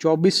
24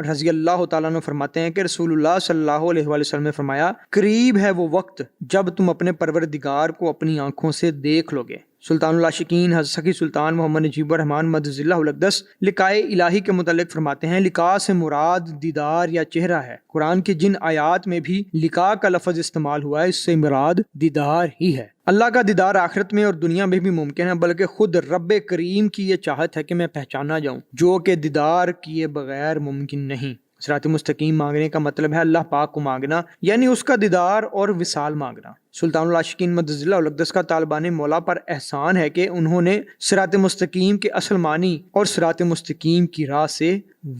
رضی اللہ تعالیٰ عنہ فرماتے ہیں کہ رسول اللہ صلی اللہ علیہ وآلہ وسلم نے فرمایا، قریب ہے وہ وقت جب تم اپنے پروردگار کو اپنی آنکھوں سے دیکھ لو گے۔ سلطان العاشقین حضرت سخی سلطان محمد نجیب الرحمن مدد اللہ الاقدس لقائے الہی کے متعلق فرماتے ہیں، لقاء سے مراد دیدار یا چہرہ ہے۔ قرآن کی جن آیات میں بھی لقاء کا لفظ استعمال ہوا ہے، اس سے مراد دیدار ہی ہے۔ اللہ کا دیدار آخرت میں اور دنیا میں بھی ممکن ہے، بلکہ خود رب کریم کی یہ چاہت ہے کہ میں پہچانا جاؤں، جو کہ دیدار کیے بغیر ممکن نہیں۔ صراط مستقیم مانگنے کا مطلب ہے اللہ پاک کو مانگنا، یعنی اس کا دیدار اور وصال مانگنا۔ سلطان العاشقین مدد اللہ الاقدس کا طالبان مولا پر احسان ہے کہ انہوں نے صراط مستقیم کے اصل معنی اور صراط مستقیم کی راہ سے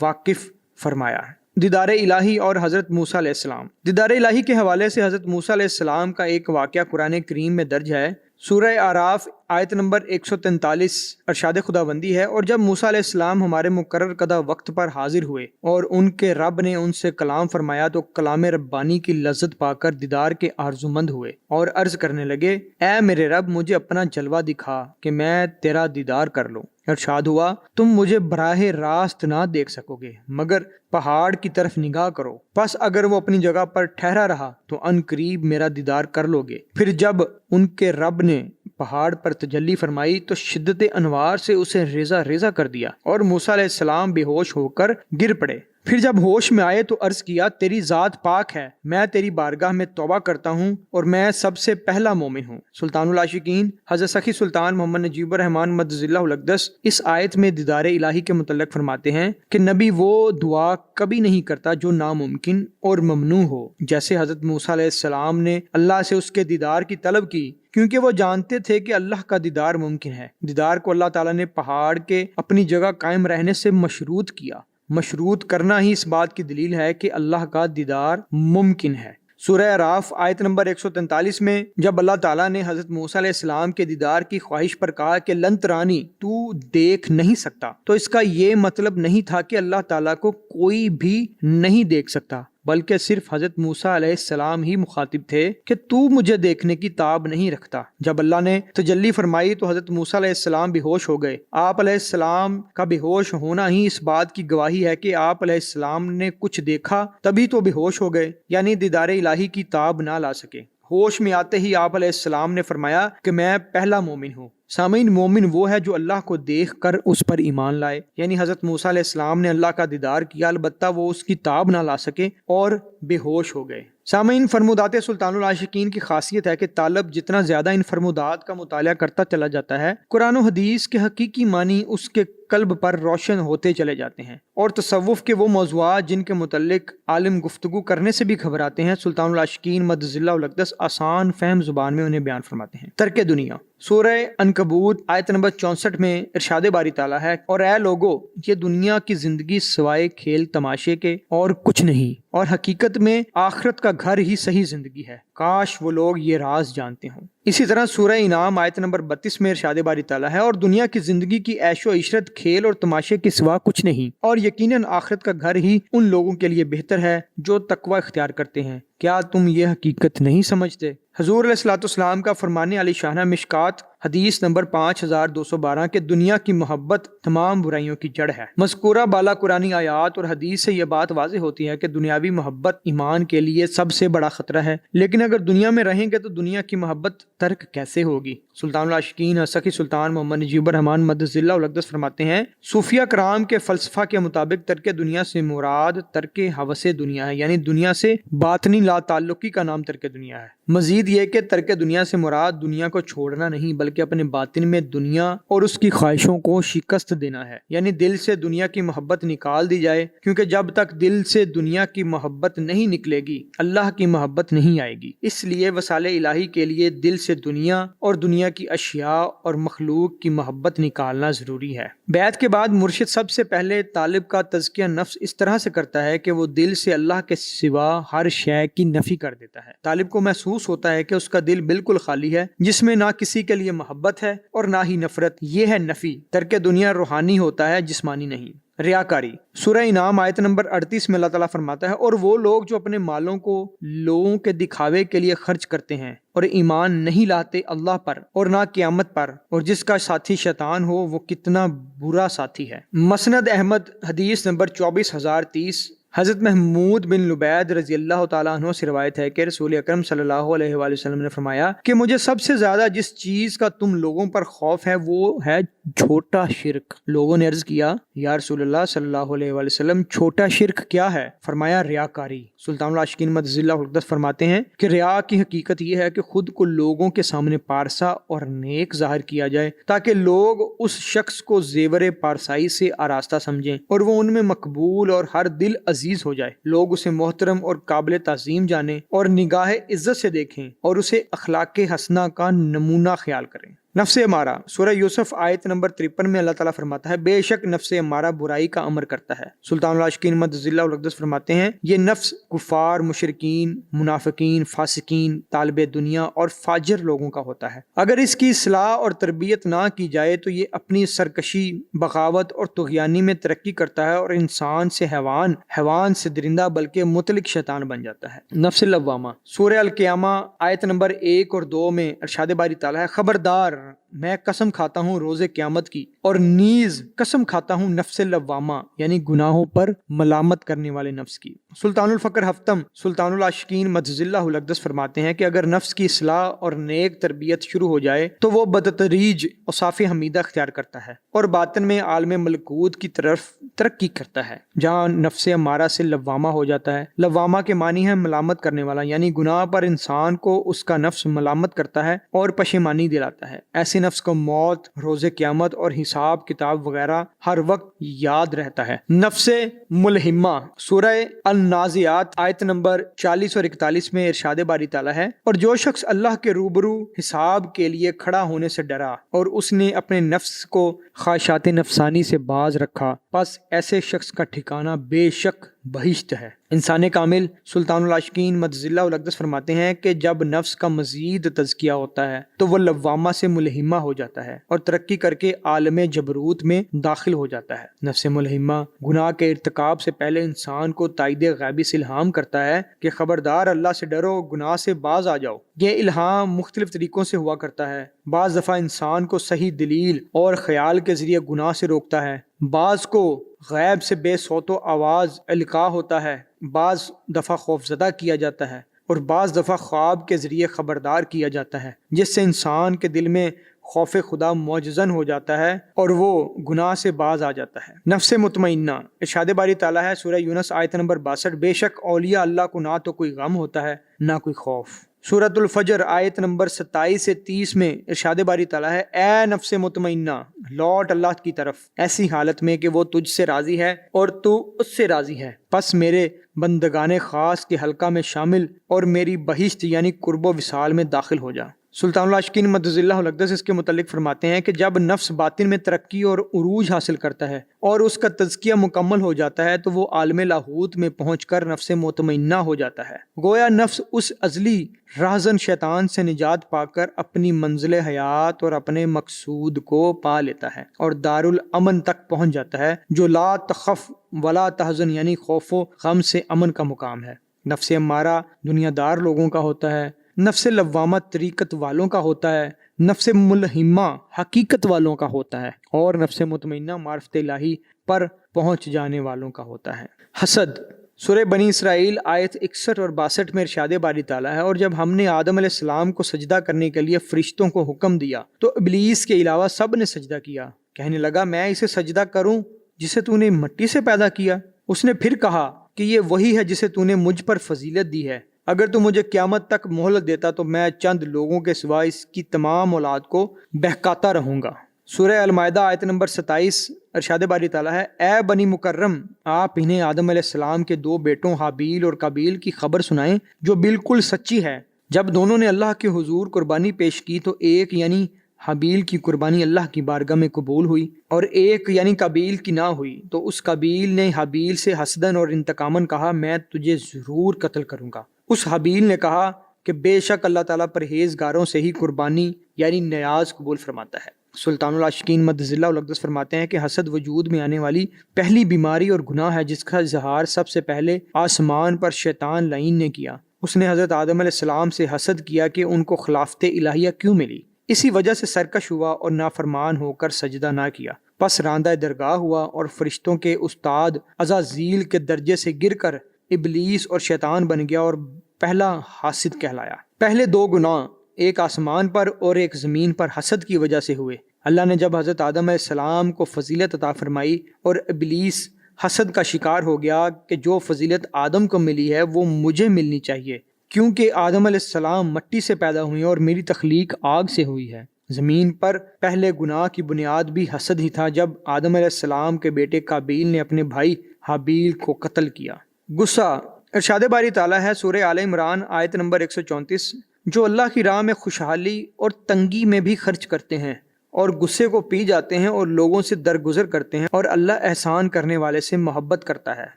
واقف فرمایا ہے۔ دیدار الہی اور حضرت موسیٰ علیہ السلام۔ دیدار الہی کے حوالے سے حضرت موسیٰ علیہ السلام کا ایک واقعہ قرآن کریم میں درج ہے۔ سورہ اعراف آیت نمبر 143 ارشاد خداوندی ہے، اور جب موسیٰ علیہ السلام ہمارے مقرر کردہ وقت پر حاضر ہوئے اور ان کے رب نے ان سے کلام فرمایا تو کلام ربانی کی لذت پا کر دیدار کے آرزومند ہوئے اور عرض کرنے لگے، اے میرے رب مجھے اپنا جلوہ دکھا کہ میں تیرا دیدار کر لوں۔ ارشاد ہوا، تم مجھے براہ راست نہ دیکھ سکو گے مگر پہاڑ کی طرف نگاہ کرو، پس اگر وہ اپنی جگہ پر ٹھہرا رہا تو ان قریب میرا دیدار کر لو گے۔ پھر جب ان کے رب نے پہاڑ پر تجلی فرمائی تو شدت انوار سے اسے ریزہ ریزہ کر دیا اور موسیٰ علیہ السلام بے ہوش ہو کر گر پڑے۔ پھر جب ہوش میں آئے تو عرض کیا، تیری ذات پاک ہے، میں تیری بارگاہ میں توبہ کرتا ہوں اور میں سب سے پہلا مومن ہوں۔ سلطان العاشقین حضرت سخی سلطان محمد نجیب الرحمن مدد اللہ الاقدس اس آیت میں دیدار الہی کے متعلق فرماتے ہیں کہ نبی وہ دعا کبھی نہیں کرتا جو ناممکن اور ممنوع ہو، جیسے حضرت موسیٰ علیہ السلام نے اللہ سے اس کے دیدار کی طلب کی، کیونکہ وہ جانتے تھے کہ اللہ کا دیدار ممکن ہے۔ دیدار کو اللہ تعالیٰ نے پہاڑ کے اپنی جگہ قائم رہنے سے مشروط کیا۔ مشروط کرنا ہی اس بات کی دلیل ہے کہ اللہ کا دیدار ممکن ہے۔ سورہ اعراف آیت نمبر 143 میں جب اللہ تعالیٰ نے حضرت موسیٰ علیہ السلام کے دیدار کی خواہش پر کہا کہ لن ترانی، تو دیکھ نہیں سکتا، تو اس کا یہ مطلب نہیں تھا کہ اللہ تعالیٰ کو کوئی بھی نہیں دیکھ سکتا، بلکہ صرف حضرت موسیٰ علیہ السلام ہی مخاطب تھے کہ تو مجھے دیکھنے کی تاب نہیں رکھتا۔ جب اللہ نے تجلی فرمائی تو حضرت موسیٰ علیہ السلام بے ہوش ہو گئے۔ آپ علیہ السلام کا بے ہوش ہونا ہی اس بات کی گواہی ہے کہ آپ علیہ السلام نے کچھ دیکھا تبھی تو بے ہوش ہو گئے، یعنی دیدار الہی کی تاب نہ لا سکے۔ ہوش میں آتے ہی آپ علیہ السلام نے فرمایا کہ میں پہلا مومن ہوں۔ سامعین، مومن وہ ہے جو اللہ کو دیکھ کر اس پر ایمان لائے، یعنی حضرت موسیٰ علیہ السلام نے اللہ کا دیدار کیا، البتہ وہ اس کی تاب نہ لا سکے اور بے ہوش ہو گئے۔ سامعین، فرمودات سلطان العاشقین کی خاصیت ہے کہ طالب جتنا زیادہ ان فرمودات کا مطالعہ کرتا چلا جاتا ہے، قرآن و حدیث کے حقیقی معنی اس کے قلب پر روشن ہوتے چلے جاتے ہیں، اور تصوف کے وہ موضوعات جن کے متعلق عالم گفتگو کرنے سے بھی گھبراتے ہیں، سلطان العاشقین مدد اللہ الاقدس آسان فہم زبان میں انہیں بیان فرماتے ہیں۔ ترک دنیا۔ سورہ عنکبوت آیت نمبر 64 میں ارشاد باری تعالیٰ ہے، اور اے لوگو، یہ دنیا کی زندگی سوائے کھیل تماشے کے اور کچھ نہیں، اور حقیقت میں آخرت کا گھر ہی صحیح زندگی ہے، کاش وہ لوگ یہ راز جانتے ہوں۔ اسی طرح سورہ انعام آیت نمبر 32 میں ارشاد باری تعالیٰ ہے، اور دنیا کی زندگی کی عیش و عشرت کھیل اور تماشے کے سوا کچھ نہیں، اور یقیناً آخرت کا گھر ہی ان لوگوں کے لیے بہتر ہے جو تقوی اختیار کرتے ہیں۔ کیا تم یہ حقیقت نہیں سمجھتے؟ حضور علیہ الصلوۃ والسلام کا فرمان علی شانہ مشکات حدیث نمبر 5212 کہ دنیا کی محبت تمام برائیوں کی جڑ ہے۔ مذکورہ بالا قرآنی آیات اور حدیث سے یہ بات واضح ہوتی ہے کہ دنیاوی محبت ایمان کے لیے سب سے بڑا خطرہ ہے، لیکن اگر دنیا میں رہیں گے تو دنیا کی محبت ترک کیسے ہوگی؟ سلطان العاشقین سخی سلطان محمد نجیب الرحمن مدد اللہ الاقدس فرماتے ہیں، صوفیہ کرام کے فلسفہ کے مطابق ترک دنیا سے مراد ترک ہوس دنیا ہے، یعنی دنیا سے باطنی لا تعلقی کا نام ترک دنیا ہے۔ مزید یہ کہ ترک دنیا سے مراد دنیا کو چھوڑنا نہیں بلکہ اپنے باطن میں دنیا اور اس کی خواہشوں کو شکست دینا ہے، یعنی دل سے دنیا کی محبت نکال دی جائے، کیونکہ جب تک دل سے دنیا کی محبت نہیں نکلے گی اللہ کی محبت نہیں آئے گی۔ اس لیے وصال الہی کے لیے دل سے دنیا اور دنیا کی اشیاء اور مخلوق کی محبت نکالنا ضروری ہے۔ بیعت کے بعد مرشد سب سے پہلے طالب کا تزکیہ نفس اس طرح سے کرتا ہے کہ وہ دل سے اللہ کے سوا ہر شے کی نفی کر دیتا ہے۔ طالب کو محسوس ہوتا ہے کہ اس کا دل بالکل خالی ہے، جس میں نہ کسی کے لیے محبت ہے اور نہ ہی نفرت، یہ ہے نفی۔ ترک دنیا روحانی ہوتا ہے، جسمانی نہیں۔ ریاکاری۔ سورہ انعام آیت نمبر 38 میں اللہ تعالیٰ فرماتا ہے، اور وہ لوگ جو اپنے مالوں کو لوگوں کے دکھاوے کے لیے خرچ کرتے ہیں اور ایمان نہیں لاتے اللہ پر اور نہ قیامت پر، اور جس کا ساتھی شیطان ہو وہ کتنا برا ساتھی ہے۔ مسند احمد حدیث نمبر 24030، حضرت محمود بن لبید رضی اللہ تعالیٰ عنہ سے روایت ہے کہ رسول اکرم صلی اللہ علیہ وآلہ وسلم نے فرمایا کہ مجھے سب سے زیادہ جس چیز کا تم لوگوں پر خوف ہے وہ ہے چھوٹا شرک۔ لوگوں نے عرض کیا یا رسول اللہ صلی اللہ علیہ وآلہ وسلم چھوٹا شرک کیا ہے؟ فرمایا ریاکاری۔ سلطان العاشقین مدظ اللہ الاقدس فرماتے ہیں کہ ریا کی حقیقت یہ ہے کہ خود کو لوگوں کے سامنے پارسا اور نیک ظاہر کیا جائے تاکہ لوگ اس شخص کو زیور پارسائی سے آراستہ سمجھیں اور وہ ان میں مقبول اور ہر دل عزیز ہو جائے، لوگ اسے محترم اور قابل تعظیم جانیں اور نگاہ عزت سے دیکھیں اور اسے اخلاق حسنہ کا نمونہ خیال کریں۔ نفس امارہ، سورہ یوسف آیت نمبر 53 میں اللہ تعالیٰ فرماتا ہے بے شک نفس امارہ برائی کا امر کرتا ہے۔ سلطان العاشقین مدظ اللہ الاقدس فرماتے ہیں یہ نفس کفار، مشرکین، منافقین، فاسقین، طالب دنیا اور فاجر لوگوں کا ہوتا ہے۔ اگر اس کی اصلاح اور تربیت نہ کی جائے تو یہ اپنی سرکشی، بغاوت اور طغیانی میں ترقی کرتا ہے اور انسان سے حیوان، حیوان سے درندہ بلکہ مطلق شیطان بن جاتا ہے۔ نفس لوامہ، سورہ القیامہ آیت نمبر 1 اور 2 میں ارشاد باری تعالیٰ ہے خبردار میں قسم کھاتا ہوں روز قیامت کی اور نیز قسم کھاتا ہوں نفس لوامہ یعنی گناہوں پر ملامت کرنے والے نفس کی۔ سلطان الفقر ہفتم سلطان العاشقین مدظ اللہ الاقدس فرماتے ہیں کہ اگر نفس کی اصلاح اور نیک تربیت شروع ہو جائے تو وہ بتدریج اوصاف حمیدہ اختیار کرتا ہے اور باطن میں عالم ملکوت کی طرف ترقی کرتا ہے، جہاں نفس امارہ سے لوامہ ہو جاتا ہے۔ لوامہ کے معنی ہے ملامت کرنے والا، یعنی گناہ پر انسان کو اس کا نفس ملامت کرتا ہے اور پشیمانی دلاتا ہے۔ ایسے نفس کو موت، روز قیامت اور حساب کتاب وغیرہ ہر وقت یاد رہتا ہے۔ نفس ملہمہ، سورہ النازعات آیت نمبر 40 اور 41 میں ارشاد باری تعالیٰ ہے اور جو شخص اللہ کے روبرو حساب کے لیے کھڑا ہونے سے ڈرا اور اس نے اپنے نفس کو خواہشات نفسانی سے باز رکھا پس ایسے شخص کا ٹھکانہ بے شک بہشت ہے۔ انسان کامل سلطان العاشقین مدظ اللہ الاقدس فرماتے ہیں کہ جب نفس کا مزید تزکیہ ہوتا ہے تو وہ لوامہ سے ملہمہ ہو جاتا ہے اور ترقی کر کے عالم جبروت میں داخل ہو جاتا ہے۔ نفس ملہمہ گناہ کے ارتکاب سے پہلے انسان کو تائید غیبی سے الہام کرتا ہے کہ خبردار اللہ سے ڈرو، گناہ سے باز آ جاؤ۔ یہ الہام مختلف طریقوں سے ہوا کرتا ہے، بعض دفعہ انسان کو صحیح دلیل اور خیال کے ذریعے گناہ سے روکتا ہے، بعض کو غیب سے بے صوت و آواز القاء ہوتا ہے، بعض دفعہ خوفزدہ کیا جاتا ہے اور بعض دفعہ خواب کے ذریعے خبردار کیا جاتا ہے، جس سے انسان کے دل میں خوف خدا معجزن ہو جاتا ہے اور وہ گناہ سے باز آ جاتا ہے۔ نفس مطمئنہ، ارشاد باری تعالیٰ ہے سورہ یونس آیت نمبر 62 بے شک اولیاء اللہ کو نہ تو کوئی غم ہوتا ہے نہ کوئی خوف۔ سورۃ الفجر آیت نمبر 27 سے 30 میں ارشاد باری تعالیٰ ہے اے نفس مطمئنہ لوٹ اللہ کی طرف ایسی حالت میں کہ وہ تجھ سے راضی ہے اور تو اس سے راضی ہے، پس میرے بندگان خاص کے حلقہ میں شامل اور میری بہشت یعنی قرب و وصال میں داخل ہو جا۔ سلطان العاشقین مدظ اللہ الاقدس اس کے متعلق فرماتے ہیں کہ جب نفس باطن میں ترقی اور عروج حاصل کرتا ہے اور اس کا تزکیہ مکمل ہو جاتا ہے تو وہ عالم لاہوت میں پہنچ کر نفس مطمئنہ ہو جاتا ہے۔ گویا نفس اس ازلی راہزن شیطان سے نجات پا کر اپنی منزل حیات اور اپنے مقصود کو پا لیتا ہے اور دارالامن تک پہنچ جاتا ہے جو لا تخف ولا تحزن یعنی خوف و غم سے امن کا مقام ہے۔ نفس امارہ دنیا دار لوگوں کا ہوتا ہے، نفس لوامہ طریقت والوں کا ہوتا ہے، نفس ملہمہ حقیقت والوں کا ہوتا ہے اور نفس مطمئنہ معرفت الہی پر پہنچ جانے والوں کا ہوتا ہے۔ حسد، سورہ بنی اسرائیل آیت 61 اور 62 میں ارشاد باری تعالیٰ ہے اور جب ہم نے آدم علیہ السلام کو سجدہ کرنے کے لیے فرشتوں کو حکم دیا تو ابلیس کے علاوہ سب نے سجدہ کیا، کہنے لگا میں اسے سجدہ کروں جسے تو نے مٹی سے پیدا کیا؟ اس نے پھر کہا کہ یہ وہی ہے جسے تو نے مجھ پر فضیلت دی ہے، اگر تو مجھے قیامت تک مہلت دیتا تو میں چند لوگوں کے سوا اس کی تمام اولاد کو بہکاتا رہوں گا۔ سورہ المائدہ آیت نمبر 27 ارشاد باری تعالیٰ ہے اے بنی مکرم آپ انہیں آدم علیہ السلام کے 2 بیٹوں حابیل اور قابیل کی خبر سنائیں جو بالکل سچی ہے۔ جب دونوں نے اللہ کے حضور قربانی پیش کی تو ایک یعنی حابیل کی قربانی اللہ کی بارگاہ میں قبول ہوئی اور ایک یعنی قابیل کی نہ ہوئی، تو اس قابیل نے حابیل سے حسدن اور انتقاماً کہا میں تجھے ضرور قتل کروں گا۔ اس حابیل نے کہا کہ بے شک اللہ تعالیٰ پرہیزگاروں سے ہی قربانی یعنی نیاز قبول فرماتا ہے۔ سلطان العاشقین مدظ اللہ الاقدس فرماتے ہیں کہ حسد وجود میں آنے والی پہلی بیماری اور گناہ ہے جس کا اظہار سب سے پہلے آسمان پر شیطان لعین نے کیا۔ اس نے حضرت آدم علیہ السلام سے حسد کیا کہ ان کو خلافت الہیہ کیوں ملی، اسی وجہ سے سرکش ہوا اور نافرمان ہو کر سجدہ نہ کیا، پس راندہ درگاہ ہوا اور فرشتوں کے استاد عزازیل کے درجے سے گر کر ابلیس اور شیطان بن گیا اور پہلا حاسد کہلایا۔ پہلے دو گناہ ایک آسمان پر اور ایک زمین پر حسد کی وجہ سے ہوئے۔ اللہ نے جب حضرت آدم علیہ السلام کو فضیلت عطا فرمائی اور ابلیس حسد کا شکار ہو گیا کہ جو فضیلت آدم کو ملی ہے وہ مجھے ملنی چاہیے، کیونکہ آدم علیہ السلام مٹی سے پیدا ہوئی اور میری تخلیق آگ سے ہوئی ہے۔ زمین پر پہلے گناہ کی بنیاد بھی حسد ہی تھا جب آدم علیہ السلام کے بیٹے قابیل نے اپنے بھائی حابیل کو قتل کیا۔ غصہ۔ ارشاد باری تعالیٰ ہے سورہ آل عمران آیت نمبر 134، جو اللہ کی راہ میں خوشحالی اور تنگی میں بھی خرچ کرتے ہیں اور غصے کو پی جاتے ہیں اور لوگوں سے درگزر کرتے ہیں، اور اللہ احسان کرنے والے سے محبت کرتا ہے۔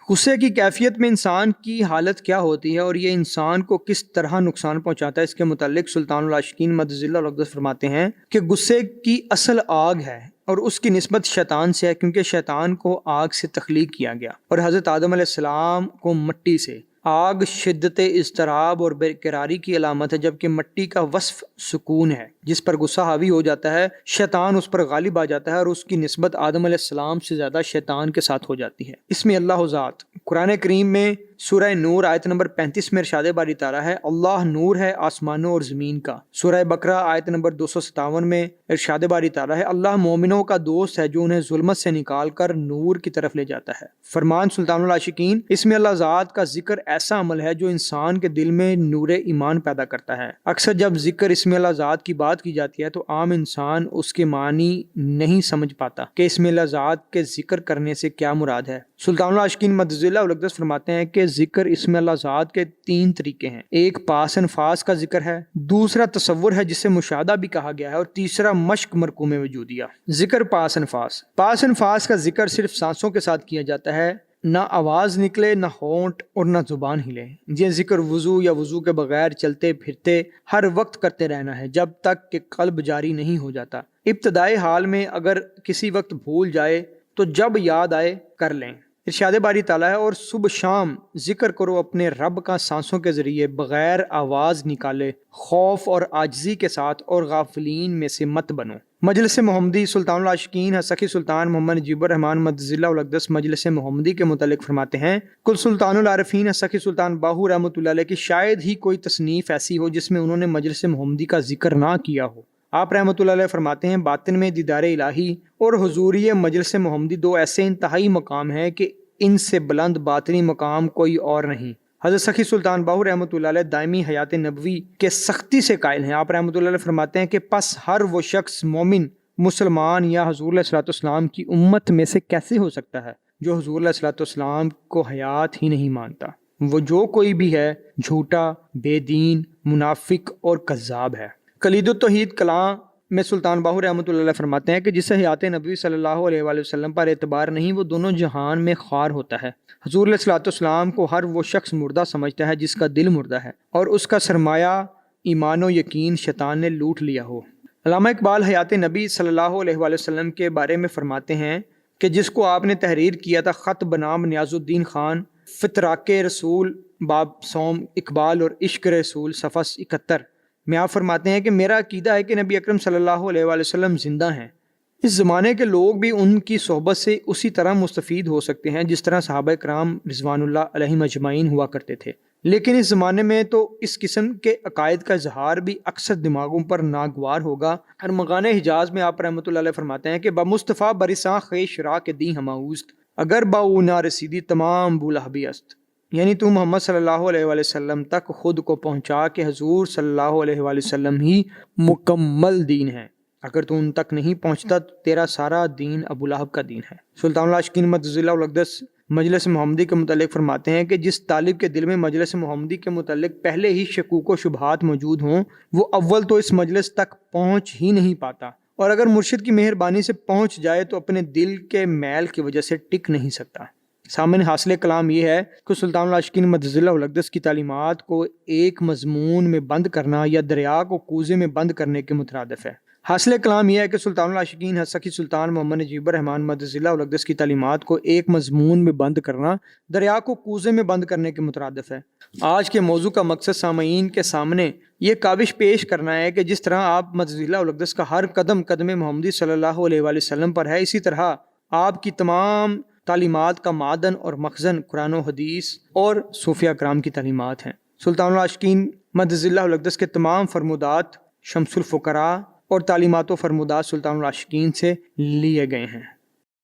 غصے کی کیفیت میں انسان کی حالت کیا ہوتی ہے اور یہ انسان کو کس طرح نقصان پہنچاتا ہے، اس کے متعلق سلطان العاشقین مدظ اللہ الاقدس فرماتے ہیں کہ غصے کی اصل آگ ہے اور اس کی نسبت شیطان سے ہے، کیونکہ شیطان کو آگ سے تخلیق کیا گیا اور حضرت آدم علیہ السلام کو مٹی سے۔ آگ شدت اضطراب اور بے قراری کی علامت ہے، جبکہ مٹی کا وصف سکون ہے۔ جس پر غصہ حاوی ہو جاتا ہے شیطان اس پر غالب آ جاتا ہے اور اس کی نسبت آدم علیہ السلام سے زیادہ شیطان کے ساتھ ہو جاتی ہے۔ اس میں اللہ ذات۔ قرآن کریم میں سورہ نور آیت نمبر 35 میں ارشاد باری تعالیٰ ہے اللہ نور ہے آسمانوں اور زمین کا۔ سورہ بقرہ آیت نمبر 257 میں ارشاد باری تعالیٰ ہے اللہ مومنوں کا دوست ہے جو انہیں ظلمت سے نکال کر نور کی طرف لے جاتا ہے۔ فرمان سلطان العاشقین، اس میں اللہ ذات کا ذکر ایسا عمل ہے جو انسان کے دل میں نور ایمان پیدا کرتا ہے۔ اکثر جب ذکر اسم اللہ ذات کی بات کی جاتی ہے تو عام انسان اس کے معنی نہیں سمجھ پاتا کہ اسم اللہ ذات کے ذکر کرنے سے کیا مراد ہے۔ سلطان العاشقین مدظ اللہ الاقدس فرماتے ہیں کہ ذکر اسم اللہ ذات کے 3 طریقے ہیں۔ ایک پاس انفاس کا ذکر ہے، دوسرا تصور ہے جسے مشاہدہ بھی کہا گیا ہے، اور تیسرا مشق مرکوم وجودیہ۔ ذکر پاس انفاس کا ذکر صرف سانسوں کے ساتھ کیا جاتا ہے، نہ آواز نکلے، نہ ہونٹ اور نہ زبان ہلے۔ یہ ذکر وضو یا وضو کے بغیر چلتے پھرتے ہر وقت کرتے رہنا ہے جب تک کہ قلب جاری نہیں ہو جاتا۔ ابتدائی حال میں اگر کسی وقت بھول جائے تو جب یاد آئے کر لیں۔ ارشاد باری تعالیٰ ہے اور صبح شام ذکر کرو اپنے رب کا سانسوں کے ذریعے بغیر آواز نکالے، خوف اور عاجزی کے ساتھ، اور غافلین میں سے مت بنو۔ مجلس محمدی۔ سلطان العاشقین سخی سلطان محمد نجیب الرحمن مدظ اللہ الاقدس مجلس محمدی کے متعلق فرماتے ہیں کل سلطان العارفین سخی سلطان باہو رحمۃ اللہ علیہ کی شاید ہی کوئی تصنیف ایسی ہو جس میں انہوں نے مجلس محمدی کا ذکر نہ کیا ہو۔ آپ رحمۃ اللہ علیہ فرماتے ہیں باطن میں دیدار الہی اور حضوری مجلس محمدی 2 ایسے انتہائی مقام ہیں کہ ان سے بلند باطنی مقام کوئی اور نہیں۔ حضرت سخی سلطان باہو رحمۃ اللہ علیہ دائمی حیات نبوی کے سختی سے قائل ہیں۔ آپ رحمۃ اللہ علیہ فرماتے ہیں کہ پس ہر وہ شخص مومن، مسلمان یا حضور علیہ الصلوۃ والسلام کی امت میں سے کیسے ہو سکتا ہے جو حضور علیہ الصلوۃ والسلام کو حیات ہی نہیں مانتا؟ وہ جو کوئی بھی ہے جھوٹا، بے دین، منافق اور کذاب ہے۔ کلید التوحید کلاں میں سلطان باہو رحمۃ اللہ علیہ فرماتے ہیں کہ جسے حیات نبوی صلی اللہ علیہ وآلہ وسلم پر اعتبار نہیں وہ دونوں جہان میں خوار ہوتا ہے۔ حضور علیہ الصلوۃ والسلام کو ہر وہ شخص مردہ سمجھتا ہے جس کا دل مردہ ہے اور اس کا سرمایہ ایمان و یقین شیطان نے لوٹ لیا ہو۔ علامہ اقبال حیات نبی صلی اللہ علیہ وآلہ وسلم کے بارے میں فرماتے ہیں کہ جس کو آپ نے تحریر کیا تھا خط بنام نیاز الدین خان، فتراک رسول باب سوم اقبال اور عشق رسول صفحہ 71 میں آپ فرماتے ہیں کہ میرا عقیدہ ہے کہ نبی اکرم صلی اللہ علیہ وآلہ وسلم زندہ ہیں۔ اس زمانے کے لوگ بھی ان کی صحبت سے اسی طرح مستفید ہو سکتے ہیں جس طرح صحابہ کرام رضوان اللہ علیہم اجمعین ہوا کرتے تھے، لیکن اس زمانے میں تو اس قسم کے عقائد کا اظہار بھی اکثر دماغوں پر ناگوار ہوگا۔ ارمغان حجاز میں آپ رحمۃ اللہ علیہ فرماتے ہیں کہ بمصطفیٰ برساں خیش را کے دی ہماوست اگر باؤ نہ رسیدی تمام بولہبی است، یعنی تو محمد صلی اللہ علیہ وآلہ وسلم تک خود کو پہنچا کہ حضور صلی اللہ علیہ وآلہ وسلم ہی مکمل دین ہے، اگر تو ان تک نہیں پہنچتا تو تیرا سارا دین ابو لہب کا دین ہے۔ سلطان العاشقین مدظ اللہ الاقدس مجلس محمدی کے متعلق فرماتے ہیں کہ جس طالب کے دل میں مجلس محمدی کے متعلق پہلے ہی شکوک و شبہات موجود ہوں وہ اول تو اس مجلس تک پہنچ ہی نہیں پاتا، اور اگر مرشد کی مہربانی سے پہنچ جائے تو اپنے دل کے میل کی وجہ سے ٹک نہیں سکتا۔ سامنے حاصل کلام یہ ہے کہ سلطان العاشقین مدظ اللہ الاقدس کی تعلیمات کو ایک مضمون میں بند کرنا یا دریا کو کوزے میں بند کرنے کے مترادف ہے۔ حاصل کلام یہ ہے کہ سلطان العاشقین حضرت سخی سلطان محمد نجیب الرحمن مدظلہ الاقدس کی تعلیمات کو ایک مضمون میں بند کرنا دریا کو کوزے میں بند کرنے کے مترادف ہے۔ آج کے موضوع کا مقصد سامعین کے سامنے یہ کاوش پیش کرنا ہے کہ جس طرح آپ مدظلہ الاقدس کا ہر قدم قدم محمدی صلی اللہ علیہ وآلہ وسلم پر ہے، اسی طرح آپ کی تمام تعلیمات کا معدن اور مخزن قرآن و حدیث اور صوفیہ کرام کی تعلیمات ہیں۔ سلطان العاشقین مدظلہ الاقدس کے تمام فرمودات شمس الفقراء اور تعلیمات و فرمودات سلطان العاشقین سے لیے گئے ہیں۔